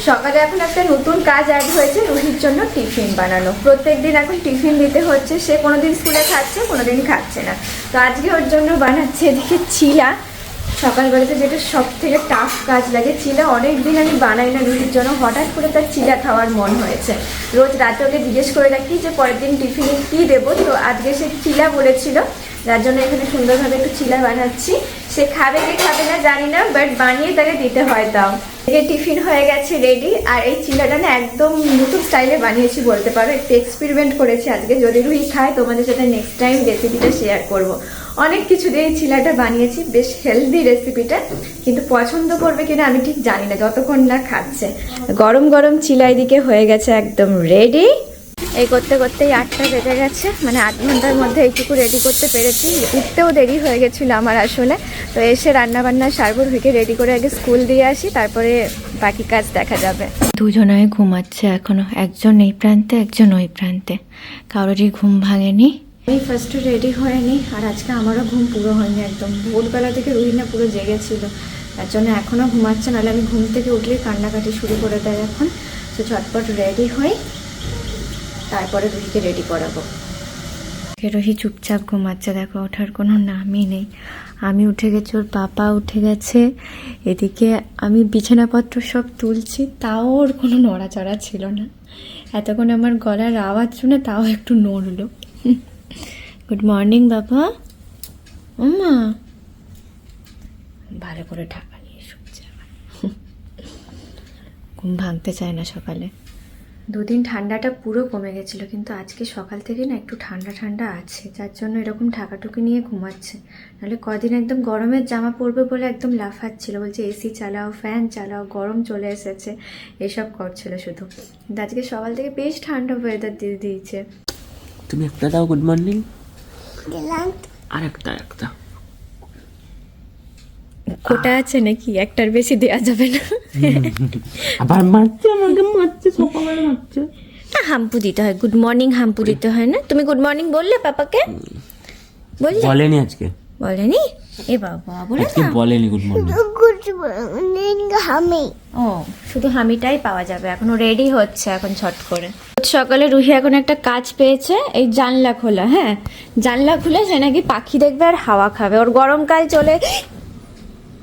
সকালে এখন একটা নতুন কাজ অ্যাড হয়েছে, রুহির জন্য টিফিন বানানো। প্রত্যেকদিন এখন টিফিন দিতে হচ্ছে, সে কোনোদিন স্কুলে খাচ্ছে কোনোদিন খাচ্ছে না। তো আজকে ওর জন্য বানাচ্ছে এদিকে চিলা। সকালবেলাতে যেটা সব থেকে টাফ কাজ লাগে, চিলা অনেকদিন আমি বানাই না রুহির জন্য, হঠাৎ করে তার চিলা খাওয়ার মন হয়েছে। রোজ রাতে ওকে জিজ্ঞেস করে রাখি যে পরের দিন টিফিনে কী দেবো, তো আজকে সে চিলা বলেছিল, যার জন্য এখানে সুন্দরভাবে একটু চিলা বানাচ্ছি। সে খাবে কি খাবে না জানি না, বাট বানিয়ে তাকে দিতে হয়। তাও টিফিন হয়ে গেছে রেডি। আর এই চিলাটা না একদম নতুন স্টাইলে বানিয়েছি বলতে পারো, একটু এক্সপেরিমেন্ট করেছি আজকে। যদি রুহি খায় তোমাদের সাথে নেক্সট টাইম রেসিপিটা শেয়ার করব। অনেক কিছু দিয়ে এই চিলাটা বানিয়েছি, বেশ হেলদি রেসিপিটা, কিন্তু পছন্দ করবে কিনা আমি ঠিক জানি না যতক্ষণ না খাচ্ছে। গরম গরম চিলা এদিকে হয়ে গেছে একদম রেডি। এই করতে করতেই 8টা বেজে গেছে, মানে 8 ঘন্টার মধ্যে এইটুকু রেডি করতে পেরেছি। উঠতেও দেরি হয়ে গেছিলো আমার আসলে। তো এসে রান্নাবান্না সারবো, রুহিকে রেডি করে আগে স্কুল দিয়ে আসি, তারপরে বাকি কাজ দেখা যাবে। দুজনায় ঘুমাচ্ছে এখনো, একজন এই প্রান্তে একজন ওই প্রান্তে, কারোরই ঘুম ভাঙেনি। আমি ফার্স্টে রেডি হয়ে নিই, আর আজকে আমারও ঘুম পুরো হয়নি একদম। ভোরবেলা থেকে রুহিনা পুরো জেগেছিল, তার জন্য এখনও ঘুমাচ্ছে, নাহলে আমি ঘুম থেকে উঠলেই কান্নাকাটি শুরু করে দেয় এখন। তো ঝটপট রেডি হই, তারপরে রুহিকে রেডি করাবো। রুহি চুপচাপ ঘুমাচ্ছে, দেখো ওঠার কোনো নামই নেই। আমি উঠে গেছি, ওর পাপা উঠে গেছে, এদিকে আমি বিছানাপত্র সব তুলছি, তাও ওর কোনো নড়াচড়া ছিল না। এতক্ষণ আমার গলার আওয়াজ শুনে তাও একটু নড়লো। গুড মর্নিং বাবা। মা ভালো করে ঢাকা নিয়ে শুনছে, আবার ঘুম ভাঙতে চায় না সকালে। দুদিন ঠান্ডাটা পুরো কমে গেছিলো, কিন্তু আজকে সকাল থেকে না একটু ঠান্ডা ঠান্ডা আছে, যার জন্য এরকম ঢাকাটুকি নিয়ে ঘুমাচ্ছে। নাহলে কদিন একদম গরমের জামা পরবে বলে একদম লাফাচ্ছিল, বলছে এসি চালাও, ফ্যান চালাও, গরম চলে এসেছে, এসব করছিল শুধু। কিন্তু আজকে সকাল থেকে বেশ ঠান্ডা ওয়েদার দিয়ে দিয়েছে। তুমি একটা দাও গুড মর্নিং, আর একটা কোটা আছে নাকি, একটার বেশি দেওয়া যাবে না। আবার মারছে আমাকে, মারছে সকালে মারছে। না, হাম্পু দিতে হয়, গুড মর্নিং হাম্পু দিতে হয় না? তুমি গুড মর্নিং বললে পাপাকে? বললে? বলেনি আজকে, বলেনি? এ বাবা, বলে আজকে না, বলেনি গুড মর্নিং। হামি। ও, শুধু হামিটাই পাওয়া যাবে। এখনো রেডি হচ্ছে এখন ছট করে। সকালে রুহি এখন একটা কাজ পেয়েছে, এই জানলা খোলা। হ্যাঁ, জানলা খুলে সে নাকি পাখি দেখবে আর হাওয়া খাবে। ওর গরমকাল চলে।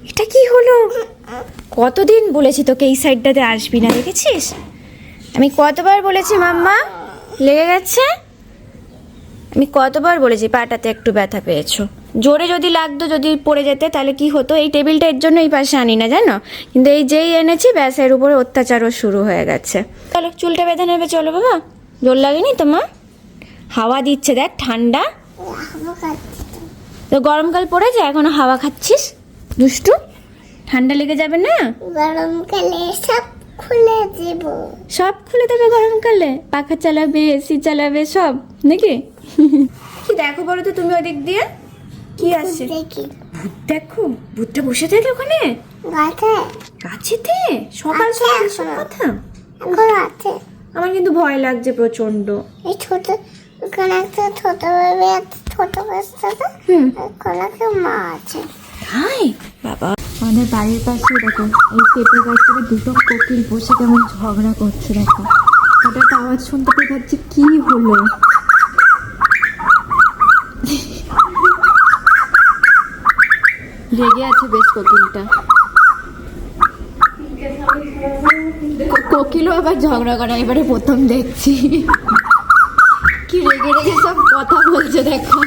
এটা কি হলো? কতদিন বলেছি তোকে এই সাইডটাতে আসবি না, দেখেছিস? আমি কতবার বলেছি মাম্মা, লেগে গেছে। আমি কতবার বলেছি পাটাতে একটু ব্যথা পেয়েছো। জোরে যদি লাগতো, যদি পড়ে যেতে, তাহলে কি হতো? এই টেবিলটা এর জন্য এই পাশে আনি না, জানো? কিন্তু এই যেই এনেছি ব্যাস, এর উপরে অত্যাচারও শুরু হয়ে গেছে। চলো চুলটা বেঁধে নেবে, চলো বাবা। জোর লাগেনি তোমার? হাওয়া দিচ্ছে দেখ, ঠান্ডা। তো গরমকাল পড়েছে, এখনো হাওয়া খাচ্ছিস দুষ্টু? ঠান্ডা লেগে যাবে না? গরমকালে সব খুলে দেব। সব খুলে দেবে গরমকালে? পাখা চালাবে, এসি চালাবে, সব নাকি? কি দেখো বলো তো তুমি ওদিক দিয়ে কি আছে? দেখি ভূত দেখো, ভূতটা বসে থাকে ওখানে গাছে। গাছেতে সকাল সকাল এসব কথা। এখন আছে। আমার কিন্তু ভয় লাগছে প্রচন্ড। এই ছোট ওখানে একটা ছোট বেবি আছে, ছোট বাচ্চাটা। ওখানে একটা মা আছে। হাই বাবা, আমাদের বাড়ির পাশে দেখো এই পেঁপে গাছটাতে দুটো কোকিল বসে কেমন ঝগড়া করছে। দেখো হঠাৎ আওয়াজ শুনতে পেয়ে ভাবছি কি হলো। রেগে আছে বেশ কোকিলটা। কোকিলও আবার ঝগড়া করা এবারে প্রথম দেখছি। কি রেগে রেগে সব কথা বলছে দেখো।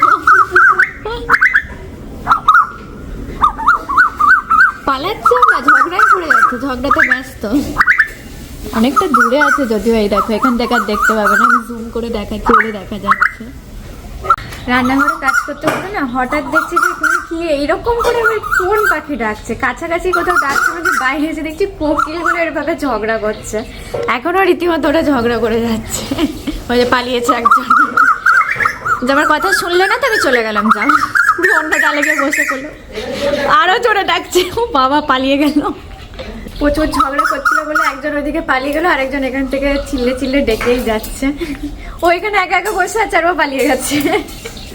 পালাচ্ছে না, ঝগড়ায় পড়ে যাচ্ছে, ঝগড়াতে ব্যস্ত। অনেকটা দূরে আছে যদিও, এই দেখো এখান থেকে আর দেখতে পাবে না, আমি জুম করে দেখাচ্ছি বলে দেখা যাচ্ছে। রান্নাঘরে কাজ করতে করতে না হঠাৎ দেখছি যে কি এইরকম করে কোন পাখি ডাকছে, কাছাকাছি কোথাও ডাকছে না, যে বাইরে এসে দেখছি কোকিলগুলো এরভাবে ঝগড়া করছে। এখনো রীতিমতো ওরা ঝগড়া করে যাচ্ছে। ওই যে পালিয়েছে একজন, যে আমার কথা শুনলে না, তো আমি চলে গেলাম, যাও। অন্য ডালে গিয়ে বসে পড়লো, আরো জোরে ডাকছে। ও বাবা, পালিয়ে গেল। প্রচুর ঝগড়া করছিল বলে একজন ওইদিকে পালিয়ে গেল, আরেকজন এখান থেকে চিল্লে চিল্লে ডেকেই যাচ্ছে। ও এখানে একা একা বসে আছে আর ও পালিয়ে গেছে।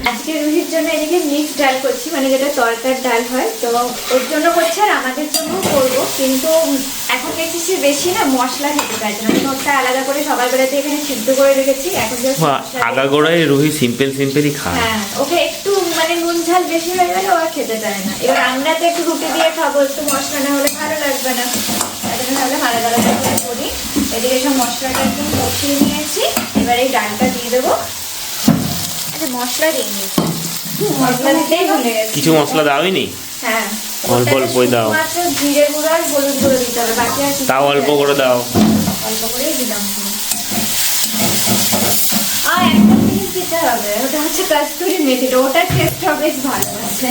আজকে রুহির জন্য এদিকে মিক্স ডাল করছি, মানে যেটা তরকার ডাল হয়, তো ওর জন্য করছি আর আমাদের জন্য করবো। কিন্তু এখন দেখছি বেশি না মশলা খেতে চাইছে না, আমি ওটা আলাদা করে সকালবেলাতে এখানে সিদ্ধ করে রেখেছি। এখন আগাগোড়ায় রুহি সিম্পলই খায়। হ্যাঁ, ওকে একটু মানে নুন ঝাল বেশি হয়ে গেলে ও আর খেতে চায় না। এবার আমরা তো একটু রুটি দিয়ে খাবো, একটু মশলা না হলে ভালো লাগবে না, তাহলে আলাদা আলাদা করে করি। এদিকে সব মশলাটা একদম কষিয়ে নিয়েছি, এবার এই ডালটা দিয়ে দেবো। আচ্ছা, মশলা দিয়ে নিয়েছি, মশলা দিতেই ভুলে গেছি। কিছু মশলা দাওনি? হ্যাঁ, অল্প অল্পই দাও। মাত্র জিরে গুঁড়ো আর হলুদ গুঁড়ো দিতে হবে, বাকি আর তাও অল্প করে দাও। অল্প করেই দিলাম। আর একটা জিনিস দিতে হবে, ওটা হচ্ছে কস্তুরি মেথিটা, ওটার টেস্টটা বেশ ভালো আছে।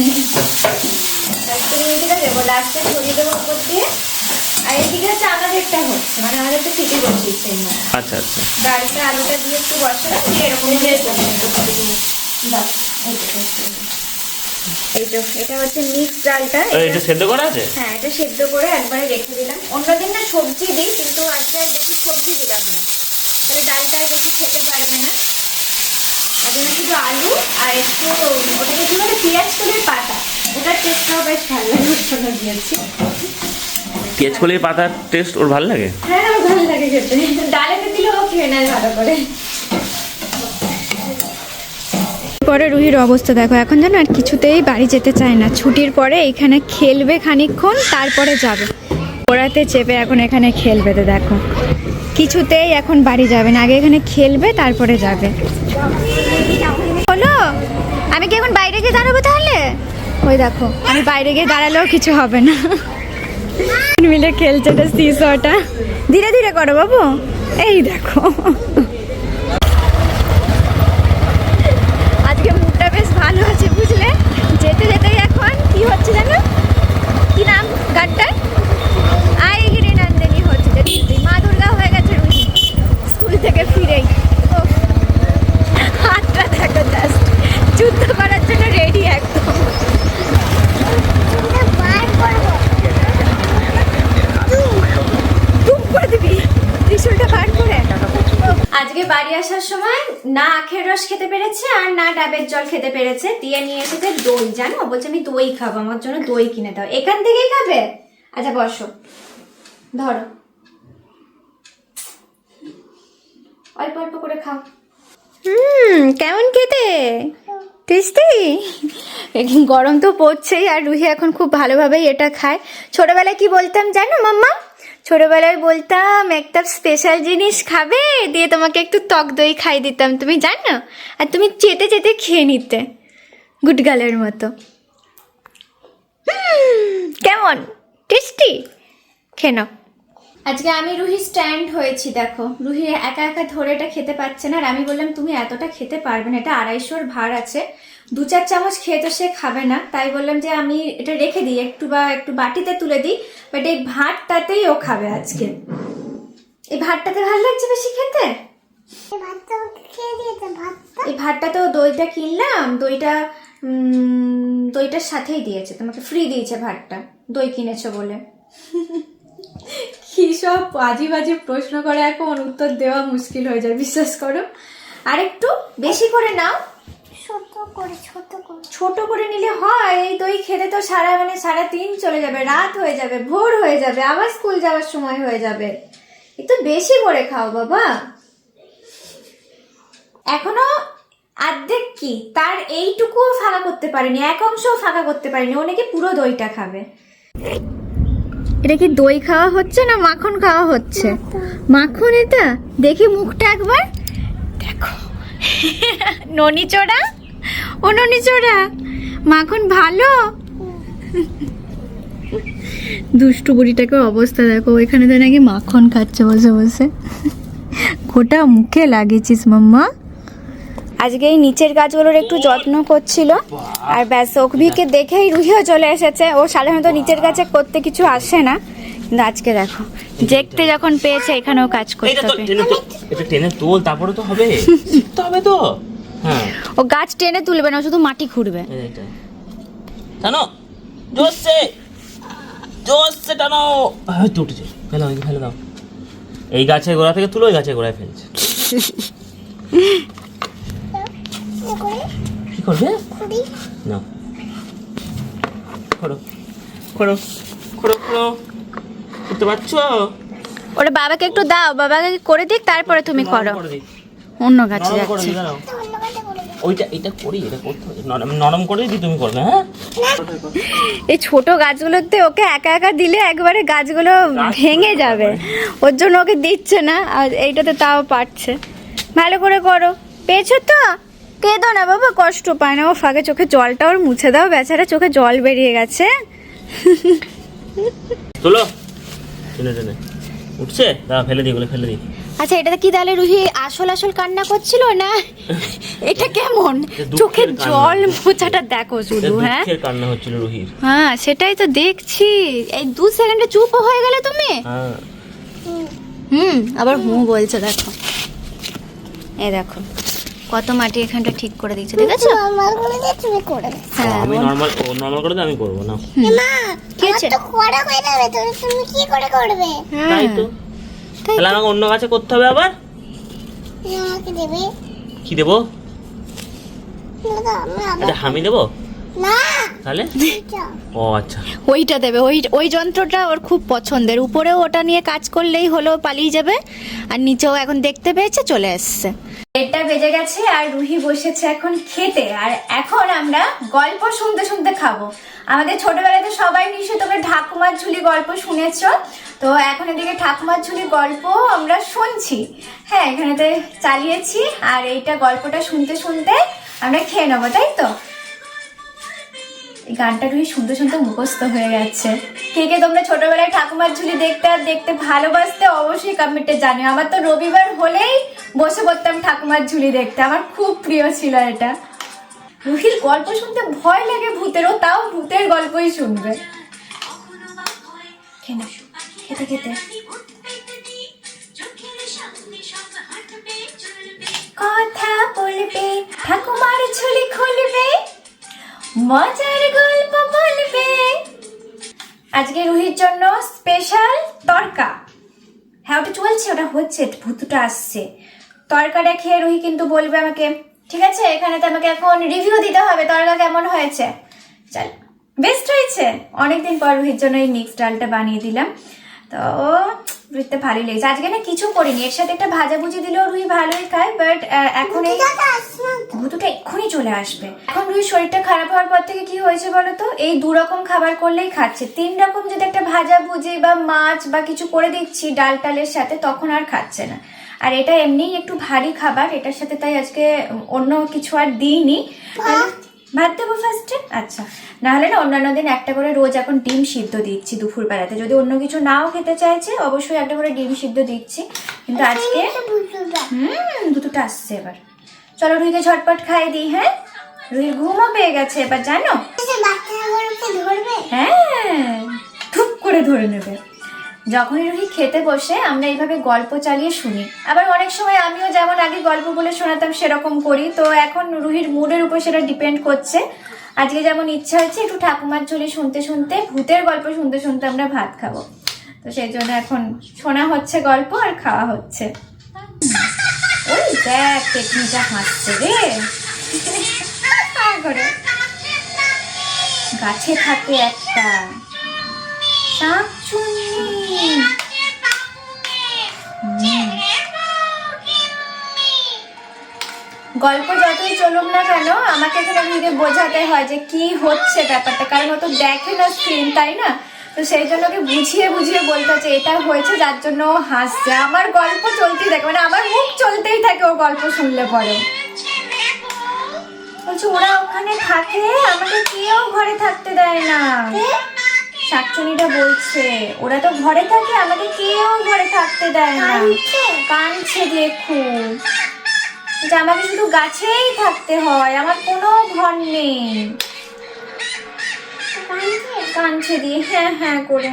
কস্তুরি মেথিটা দেবো লাস্টে, ছড়িয়ে দেবো উপর দিয়ে। আর এদিকে হচ্ছে আমাদেরটা হচ্ছে, মানে আমাদেরটা সিটি বসিয়েছে। আচ্ছা আচ্ছা, ডালটা আলুটা দিয়ে একটু বসালাম, দিয়ে এরকম করে এই তো এটা হচ্ছে মিক্স ডালটা। এটা সেদ্ধ করা আছে? হ্যাঁ, এটা সেদ্ধ করে একবারে রেখে দিলাম। অন্যদিন না সবজি দিই, কিন্তু আজকে আর বেশি সবজি দিলাম না, তাহলে ডালটা আর বেশি খেতে পারবে না। ওখানে শুধু আলু আর একটু ওটাকে কি বলে পেঁয়াজ কলির পাতা, ওটার টেস্টটাও বেশ ভালো লাগে, ওর জন্য দিয়েছি। পেঁয়াজ কলির পাতার টেস্ট ওর ভালো লাগে? হ্যাঁ, ওর ভালো লাগে খেতে, ডালেতে দিলে ও খেয়ে নেয় ভালো করে। পরে রুহির অবস্থা দেখো, এখন যেন আর কিছুতেই বাড়ি যেতে চায় না। ছুটির পরে এখানে খেলবে খানিকক্ষণ, তারপরে যাবে ওড়াতে চেপে, এখন এখানে খেলবে। তো দেখো কিছুতেই এখন বাড়ি যাবে না, আগে এখানে খেলবে তারপরে যাবে। হলো, আমি কি এখন বাইরে গিয়ে দাঁড়াবো তাহলে? ওই দেখো, আমি বাইরে গিয়ে দাঁড়ালেও কিছু হবে না। মিলে খেলছে এটা সিসটা, ধীরে ধীরে করো বাবু। এই দেখো, আজকে মুডটা বেশ ভালো আছে বুঝলে। যেতে যেতেই এখন কি হচ্ছে জানো, কি নাম গানটার? আইগিরি নন্দিনী হচ্ছে, যে মা দুর্গা হয়ে গেছে রুহি স্কুল থেকে ফিরেই। ও হাতটা দেখো, জাস্ট যুদ্ধ করার জন্য রেডি একদম। তুম করে দিবি ত্রিশূলটা বার করে। আজকে বাড়ি আসার সময় না আখের রস খেতে পেরেছে আর না ডাবের জল খেতে পেরেছে, দিয়ে নিয়ে এসেছে দই। জানো, বলছে আমি দই খাবো, আমার জন্য দই কিনে দাও। এখান থেকেই খাবে? আচ্ছা বসো, ধরো, অল্প অল্প করে খাও। কেমন খেতে? টেস্টি? গরম তো পড়ছেই, আর রুহি এখন খুব ভালোভাবেই এটা খায়। ছোটবেলায় কি বলতাম জানো মাম্মা? ছোটবেলায় বলতাম একটা স্পেশাল জিনিস খাবে, দিয়ে তোমাকে একটু টক দই খাই দিতাম, তুমি জানো, আর তুমি চেটে চেটে খেয়ে নিতে গুডগালের মতো। কেমন টেস্টি? খেয়ে নাও। আজকে আমি রুহি স্ট্যান্ড হয়েছি, দেখো রুহি একা একা ধরে এটা খেতে পারছে না, আর আমি বললাম তুমি এতটা খেতে পারবে না, এটা 250 ভার আছে, 2-4 চামচ খেয়ে তো সে খাবে না, তাই বললাম যে আমি এটা রেখে দিই একটু, বা একটু বাটিতে তুলে দিই, বাট এই ভাতটাতেই ও খাবে আজকে। এই ভাতটাতে ভালো লাগছে বেশি খেতে। এই ভাতটা তো দইটা কিনলাম, দইটার সাথেই দিয়েছে, তোমাকে ফ্রি দিয়েছে ভাতটা, দই কিনেছো বলে। কি সব বাজি বাজি প্রশ্ন করে, এখন উত্তর দেওয়া মুশকিল হয়ে যায়, বিশ্বাস করো। আর একটু বেশি করে নাও, ছোট করে নিলে হয়। এই দই খেতে তো সারাদিন চলে যাবে, রাত হয়ে যাবে, ভোর হয়ে যাবে, আবার স্কুল যাওয়ার সময় হয়ে যাবে। একটু বেশি করে খাও বাবা। এখনো অর্ধেক কি, তার এইটুকুও ফাঁকা করতে পারেনি, এক অংশও ফাঁকা করতে পারেনি, ও নাকি পুরো দইটা খাবে। এটা কি দই খাওয়া হচ্ছে না মাখন খাওয়া হচ্ছে? মাখন। এটা দেখি মুখটা একবার দেখো। ননি চোরা, ও ননি চোরা, মাখন ভালো। দুষ্টু বুড়িটাকে অবস্থা দেখো, এখানে তো নাকি মাখন খাচ্ছে বসে বসে। গোটা মুখে লাগিয়েছিস মাম্মা। আজকে এই নিচের গাছগুলোর একটু যত্ন করছিল, আর ব্যাস অকভিকে দেখেই রুহিও চলে এসেছে। ও সাধারণত নিচের গাছে করতে কিছু আসে না, কিন্তু আজকে দেখো দেখতে যখন পেয়েছে এখানেও কাজ করতে হবে। এটা টেনে তোল, তারপরে তো হবে, শিখতে হবে তো। হ্যাঁ, ও গাছ টেনে তুলবে না, শুধু মাটি খুঁড়বে। টানো জোরসে, জোরসে টানো। হয়তো উঠেছে, ফেলে দাও। এই গাছের গোড়া থেকে তুলো, ওই গাছের গোড়ায় ফেলছে। কি করবে? খুঁড়ি না, করো করো করো করো, করতে পারছো? ওটা বাবাকে একটু দাও, বাবাকে করে দিক, তারপরে তুমি করো। করে দিই, অন্য কাছে নরম করে যাচ্ছে। দিই, দাঁড়াও। তো অন্য কাছে করে দে। ওইটা এটা করি, এটা করতে হবে। নরম করে দিই, তুমি করবে, হ্যাঁ? এই ছোট গাছগুলোতে ওকে একা একা দিলে একবারে গাছগুলো ভেঙে যাবে, ওর জন্য ওকে দিচ্ছে না। আর এইটাতে তাও পারছে। ভালো করে করো, পেয়েছো তো? কেঁদো না বাবা, কষ্ট পায় না ও। ফাঁকে চোখে জলটা ওর মুছে দাও, বেচারা চোখে জল বেরিয়ে গেছে। তোলো, টেনে টেনে উঠছে, দাঁড়া, ফেলে দিই, বলে ফেলে দিই। আচ্ছা, এটাতে কি তাহলে রুহি আসল আসল কান্না করছিল না? এটা কেমন দুঃখের চোখের কান্না। জল মোছাটা দেখো এটা শুধু। হ্যাঁ দুঃখের কান্না হচ্ছিল রুহির। হ্যাঁ, সেটাই তো দেখছি। এই 2 সেকেন্ডে চুপ হয়ে গেলে তুমি। হ্যাঁ, আবার বলছে দেখো। এই দেখো কত মাটি এখানটা ঠিক করে দিচ্ছে, দেখেছো? নরমাল করে দে, তুমি করে দে। হ্যাঁ, আমি নরমাল করে দিই, আমি করবো না। এ মা, কি আমার হয়েছে? তো করা হয়ে যাবে, তুমি কি করে করবে? তাই তো, তাহলে আমাকে অন্য কাছে করতে হবে আবার। তুমি আমাকে দেবে? কি দেবো? না দাও, আমি আবার আচ্ছা, আমি দেবো না তাহলে? যাও। ও আচ্ছা, ওইটা দেবে, ওই যন্ত্রটা ওর খুব পছন্দের। উপরেও ওটা নিয়ে কাজ করলেই হলো, পালিয়ে যাবে। আর নিচেও এখন দেখতে পেয়েছে, চলে এসছে। 1টা বেজে গেছে আর রুহি বসেছে এখন খেতে। আর এখন আমরা গল্প শুনতে শুনতে খাবো। আমাদের ছোটবেলায় তো সবাই নিশ্চয়ই তোমরা ঠাকুমার ঝুলি গল্প শুনেছো। তো এখন এদিকে ঠাকুমার ঝুলি গল্প আমরা শুনছি। হ্যাঁ, এখানেতে চালিয়েছি। আর এইটা গল্পটা শুনতে শুনতে আমরা খেয়ে নেবো, তাই তো? এই গানটা রুহি শুনতে শুনতে মুখস্থ হয়ে গেছে। কে কে তোমরা ছোটবেলায় ঠাকুমার ঝুলি দেখতে আর দেখতে ভালোবাসতে অবশ্যই কমেন্টে জানিও। আমার তো রবিবার হলেই বসে পড়তাম ঠাকুমার ঝুলি দেখতে, আমার খুব প্রিয় ছিল এটা। রুহির গল্প শুনতে ভয় লাগে ভূতেরও, তাও ভূতের গল্পই শুনবে। খেতে খেতে কথা বলবে, ঠাকুমার ঝুলি খুলবে, মজার গল্প বলবে। আজকে রুহির জন্য স্পেশাল তড়কা। হ্যাঁ, ওটা চলছে, ওটা হচ্ছে, ভূতটা আসছে। তড়কাটা খেয়ে রুহি কিন্তু বলবে আমাকে, ঠিক আছে? এখানে তো আমাকে এখন রিভিউ দিতে হবে তড়কা কেমন হয়েছে। চল, বেস্ট হয়েছে। অনেকদিন পর রুহির জন্য এই মিক্স ডালটা বানিয়ে দিলাম। তো রুহিতে ভালোই লেগেছে। আজকে না কিছু করিনি, এর সাথে একটা ভাজাভুজি দিলেও রুহি ভালোই খায়। বাট এখন এই ভূতটা এক্ষুনি চলে আসবে। এখন রুহির শরীরটা খারাপ হওয়ার পর থেকে কি হয়েছে বলতো, এই 2 রকম খাবার করলেই খাচ্ছে। 3 রকম যদি একটা ভাজাভুজি বা মাছ বা কিছু করে দিচ্ছি ডাল টালের সাথে, তখন আর খাচ্ছে না। আর এটা এমনিই একটু ভারী খাবার, এটার সাথে তাই আজকে অন্য কিছু আর দিইনি। ভাত দেবো ফার্স্টে? আচ্ছা, না হলে না অন্যান্য দিন একটা করে রোজ এখন ডিম সিদ্ধ দিচ্ছি দুপুর বেলাতে। যদি অন্য কিছু নাও খেতে চাইছে অবশ্যই একটা করে ডিম সিদ্ধ দিচ্ছি। কিন্তু আজকে দুটোটা আসছে এবার। চলো রুহিকে ঝটপট খাইয়ে দিই। হ্যাঁ, রুহির ঘুমও পেয়ে গেছে এবার, জানো? বাচ্চাগুলোকে ধরবে? হ্যাঁ, ধুপ করে ধরে নেবে। যখনই রুহি খেতে বসে আমরা এইভাবে গল্প চালিয়ে শুনি। আবার অনেক সময় আমিও যেমন আগে গল্প বলে শোনাতাম সেরকম করি। তো এখন রুহির মুডের উপর সেটা ডিপেন্ড করছে। আজকে যেমন ইচ্ছা হচ্ছে একটু ঠাকুমার ঝুলি শুনতে শুনতে, ভূতের গল্প শুনতে শুনতে আমরা ভাত খাবো। তো সেই জন্য এখন শোনা হচ্ছে গল্প আর খাওয়া হচ্ছে। ওই দেখ পেটনিটা হাসছে রে। গাছে থাকে একটা শাকচুন্নি। গল্প যতই চলুক না কেন, আমাকে এখানে ভিড়ে বোঝাতে হয় যে কি হচ্ছে ব্যাপারটা, কারণ ও তো দেখে না স্ক্রিন, তাই না? তো সেই জন্য ওকে বুঝিয়ে বুঝিয়ে বলতে হচ্ছে এটা হয়েছে, যার জন্য ও হাসছে। আমার গল্প চলতেই থাকে, মানে আমার মুখ চলতেই থাকে ও গল্প শুনলে পরে। বলছে ওরা ওখানে থাকে, আমাকে কেউ ঘরে থাকতে দেয় না। শাকচুনিটা বলছে ওরা তো ঘরে থাকে, আমাকে কেউ ঘরে থাকতে দেয় না। কাঁদছে দেখুন, যে আমাকে শুধু গাছেই থাকতে হয়, আমার কোনো ঘর নেই। কাঁদছে দিয়ে হ্যাঁ হ্যাঁ করে।